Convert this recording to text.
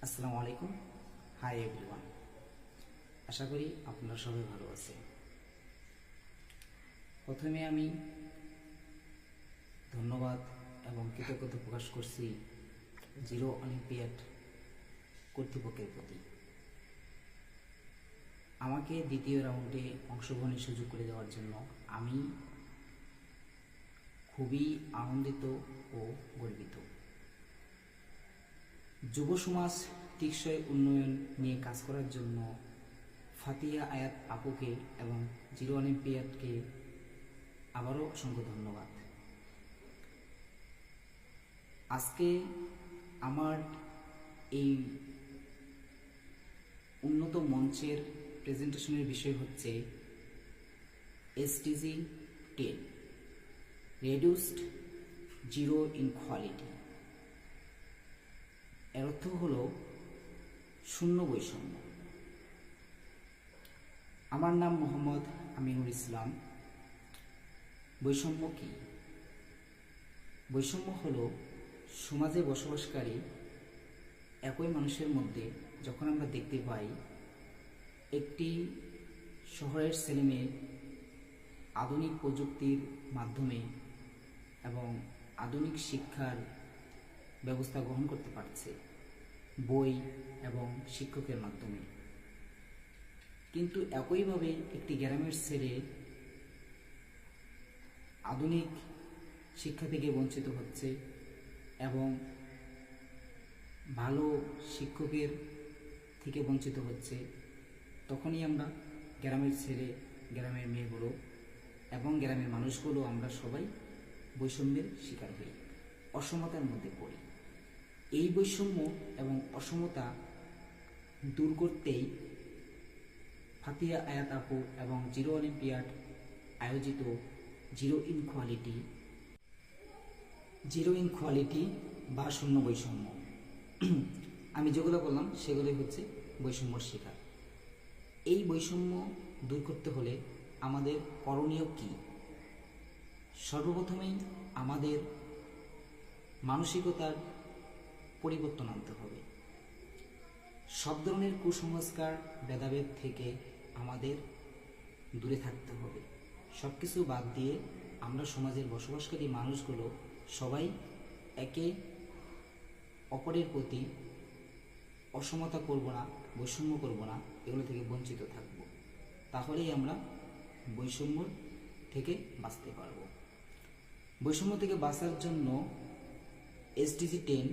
আসসালামু আলাইকুম। Hi everyone, আশা করি আপনারা সবাই ভালো আছেন। প্রথমে আমি ধন্যবাদ এবং কৃতজ্ঞতা প্রকাশ করছি জিরো অলিম্পিয়াড কর্তৃপক্ষের প্রতি আমাকে দ্বিতীয় রাউন্ডে অংশগ্রহণের সুযোগ করে দেওয়ার জন্য। আমি খুবই আনন্দিত ও গর্বিত। যুব সমাজ টেকসই উন্নয়ন নিয়ে কাজ করার জন্য ফাতিয়া আয়াত আপুকে এবং জিরো অলিম্পিয়াডকে আবারও অসংখ্য ধন্যবাদ। আজকে আমার এই উন্নত মঞ্চের প্রেজেন্টেশনের বিষয় হচ্ছে SDG 10 রিডিউসড জিরো ইনকোয়ালিটি। এর অর্থ হলো শূন্য বৈষম্য। আমার নাম মোহাম্মদ আমিনুল ইসলাম। বৈষম্য কি? বৈষম্য হলো সমাজে বসবাসকারী একই মানুষের মধ্যে যখন আমরা দেখতে পাই একটি শহরের ছেলেমেয়ে আধুনিক প্রযুক্তির মাধ্যমে এবং আধুনিক শিক্ষার ব্যবস্থা গ্রহণ করতে পারছে বই এবং শিক্ষকের মাধ্যমে, কিন্তু একইভাবে একটি গ্রামের ছেলে আধুনিক শিক্ষা থেকে বঞ্চিত হচ্ছে এবং ভালো শিক্ষকের থেকে বঞ্চিত হচ্ছে। তখনই আমরা গ্রামের ছেলে, গ্রামের মেয়েগুলো এবং গ্রামের মানুষগুলো আমরা সবাই বৈষম্যের শিকার হই, অসমতার মধ্যে পড়ি। এই বৈষম্য এবং অসমতা দূর করতেই ফাতিয়া আয়াত আপু এবং জিরো অলিম্পিয়াড আয়োজিত জিরো ইনকোয়ালিটি বা শূন্য বৈষম্য। আমি যেগুলো বললাম সেগুলোই হচ্ছে বৈষম্যর শিকার। এই বৈষম্য দূর করতে হলে আমাদের করণীয় কি? সর্বপ্রথমেই আমাদের মানসিকতার পরিবর্তন আনতে হবে। সব ধরনের কুসংস্কার, ভেদাভেদ থেকে আমাদের দূরে থাকতে হবে। সব কিছু বাদ দিয়ে আমরা সমাজের বসবাসকারী মানুষগুলো সবাই একে অপরের প্রতি অসমতা করব না, বৈষম্য করব না, এগুলো থেকে বঞ্চিত থাকব। তাহলেই আমরা বৈষম্য থেকে বাঁচতে পারব। বৈষম্য থেকে বাঁচার জন্য SDG 10